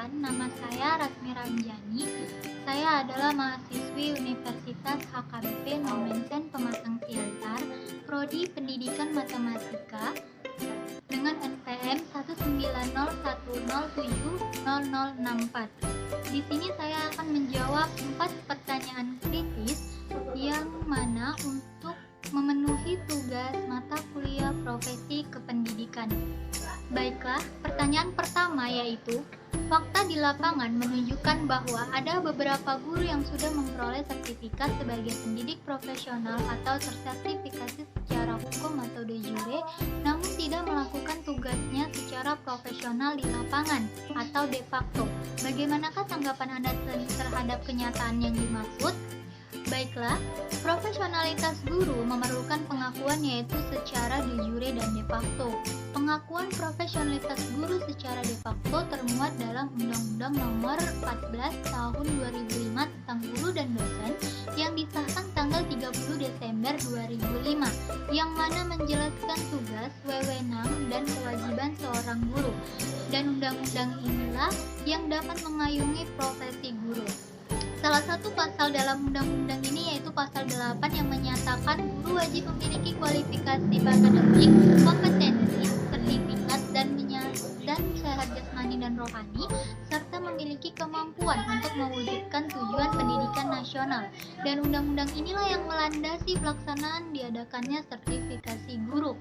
Perkenalkan, nama saya Rasmi Ramjani. Saya adalah mahasiswi Universitas HKBP Nomensen Pematang Siantar, Prodi Pendidikan Matematika dengan NPM 19010700064. Di sini saya akan menjawab 4 pertanyaan kritis yang mana untuk memenuhi tugas mata kuliah profesi kependidikan. Baiklah, pertanyaan pertama yaitu, fakta di lapangan menunjukkan bahwa ada beberapa guru yang sudah memperoleh sertifikat sebagai pendidik profesional atau tersertifikasi secara hukum atau de jure, namun tidak melakukan tugasnya secara profesional di lapangan atau de facto. Bagaimanakah tanggapan Anda terhadap kenyataan yang dimaksud? Baiklah, profesionalitas guru memerlukan pengakuan yaitu secara de jure dan de facto. Pengakuan profesionalitas guru secara de facto termuat dalam Undang-Undang Nomor 14 Tahun 2005 tentang Guru dan Dosen yang disahkan tanggal 30 Desember 2005, yang mana menjelaskan tugas, wewenang, dan kewajiban seorang guru. Dan undang-undang inilah yang dapat mengayungi profesi guru. Salah satu pasal dalam undang-undang ini yaitu pasal 8 yang menyatakan guru wajib memiliki kualifikasi akademik, kompetensi, sertifikat, dan sehat jasmani dan rohani, serta memiliki kemampuan untuk mewujudkan tujuan pendidikan nasional. Dan undang-undang inilah yang melandasi pelaksanaan diadakannya sertifikasi guru.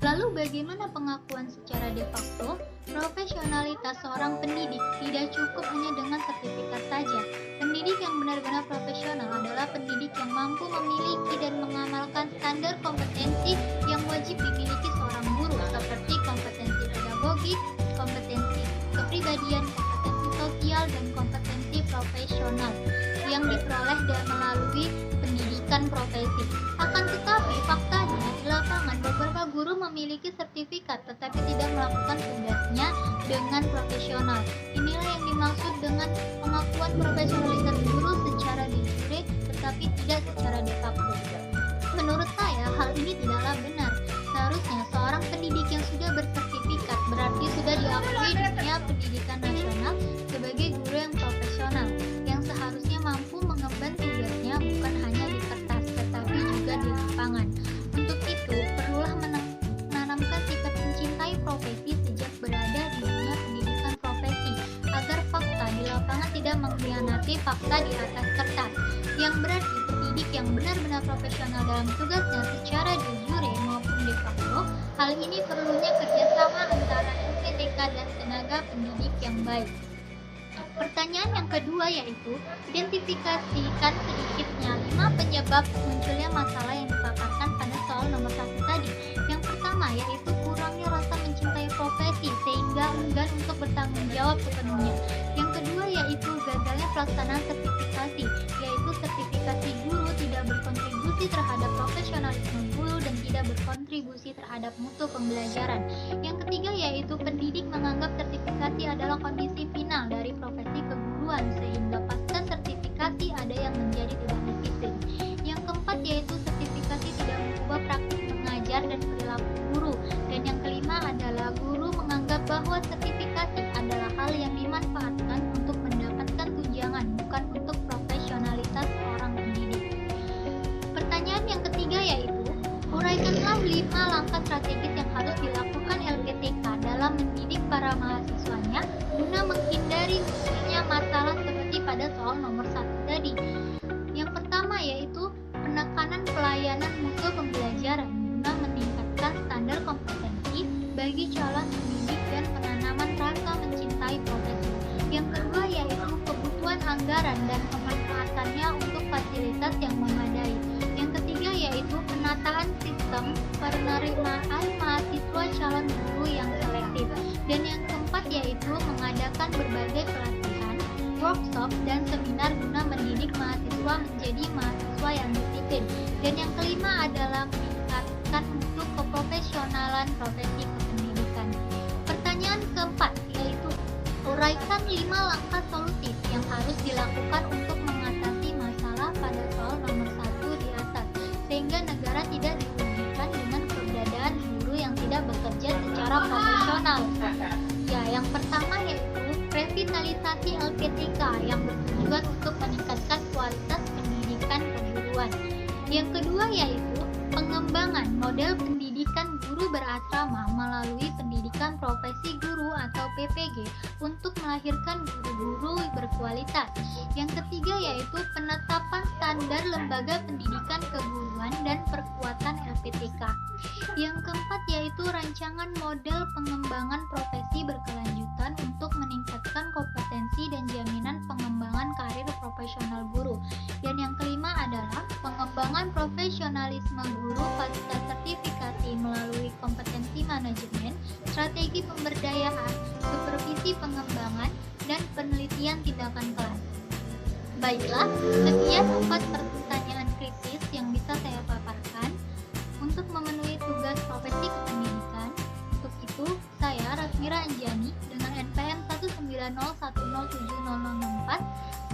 Lalu bagaimana pengakuan secara de facto? Profesionalitas seorang pendidik tidak cukup hanya dengan sertifikat saja. Pendidik yang benar-benar profesional adalah pendidik yang mampu memiliki dan mengamalkan standar kompetensi yang wajib dimiliki seorang guru, seperti kompetensi pedagogik, kompetensi kepribadian, kompetensi sosial, dan kompetensi profesional yang diperoleh dan melalui pendidikan profesi. Akan tetapi, faktanya di lapangan beberapa guru memiliki sertifikat tetapi tidak melakukan tugasnya dengan profesional. Inilah yang dimaksud dengan pengakuan profesionalitas guru secara de jure tetapi tidak secara de facto. Menurut saya, hal ini tidaklah benar. Seharusnya seorang pendidik yang sudah bersertifikat berarti sudah diakui dunia pendidikan nasional sebagai guru yang profesional, yang seharusnya mampu mengemban tugasnya bukan hanya di kertas tetapi juga di lapangan. Untuk itu, perlulah menanamkan sikap mencintai profesi sejak berada di dunia pendidikan profesi, agar fakta di lapangan tidak mengkhianati fakta di atas kertas, yang berarti pendidik yang benar-benar profesional dalam tugasnya secara de jure maupun de facto. Hal ini perlunya kerjasama antara LPTK dan tenaga pendidik yang baik. Pertanyaan yang kedua yaitu, identifikasikan sedikitnya 5 penyebab munculnya masalah yang dipaparkan pada soal nomor 1 tadi. Yang pertama yaitu kurangnya rasa mencintai profesi sehingga enggan untuk bertanggung jawab sepenuhnya. Yang kedua yaitu gagalnya pelaksanaan sertifikasi, yaitu sertifikasi guru tidak berkontribusi terhadap profesionalisme guru dan tidak berkontribusi terhadap mutu pembelajaran. Yang ketiga yaitu pendidik menganggap sertifikasi adalah kondisi final dari profesi keguruan sehingga pasca sertifikasi ada yang menjadi tidak disiplin. Yang keempat yaitu sertifikasi tidak mengubah praktik mengajar dan perilaku guru. Dan yang kelima adalah guru menganggap bahwa sertifikasi adalah hal yang dimanfaatkan untuk mendapatkan tunjangan, bukan untuk profesionalitas seorang pendidik. Pertanyaan yang ketiga yaitu, uraikanlah 5 langkah strategis yang harus dilakukan LPTK dalam mendidik para mahasiswanya guna menghindari munculnya masalah seperti pada soal nomor 1 tadi. Yang pertama yaitu penekanan pelayanan mutu pembelajaran guna meningkatkan standar kompetensi bagi calon pendidik dan penanaman rasa mencintai profesi. Yang kedua yaitu kebutuhan anggaran dan pemanfaatannya untuk fasilitas yang memadai. Yang ketiga yaitu penataan sistem penerimaan mahasiswa calon guru yang selektif. Dan yang keempat yaitu mengadakan berbagai pelatihan, workshop, dan seminar guna mendidik mahasiswa menjadi mahasiswa yang disiplin. Dan yang kelima adalah meningkatkan mutu keprofesionalan profesi kependidikan. Pertanyaan keempat yaitu, uraikan 5 langkah solutif yang harus dilakukan untuk mengatasi masalah pada soal nomor 1 di atas, sehingga negara tidak dirugikan dengan keberadaan guru yang tidak bekerja secara profesional. Ya, yang pertama yaitu revitalisasi LPTK yang bertujuan untuk meningkatkan kualitas pendidikan keguruan. Yang kedua yaitu pengembangan model pendidikan guru berasrama melalui pendidikan profesi guru atau PPG untuk melahirkan guru-guru berkualitas. Yang ketiga yaitu penetapan standar lembaga pendidikan keguruan dan perkuatan LPTK. Yang keempat yaitu rancangan model pengembangan profesi berkelanjutan untuk meningkatkan kompetensi dan jaminan pengembangan karir profesional guru. Dan yang kelima adalah pengembangan profesionalisme guru pasca sertifikasi melalui kompetensi manajemen, strategi pemberdayaan, supervisi pengembangan, dan penelitian tindakan kelas. Baiklah, sekian 4 pertanyaan kritis yang bisa saya paparkan untuk memenuhi tugas profesi kependidikan. Untuk itu, saya Rasmira Anjani dengan NPM 190107064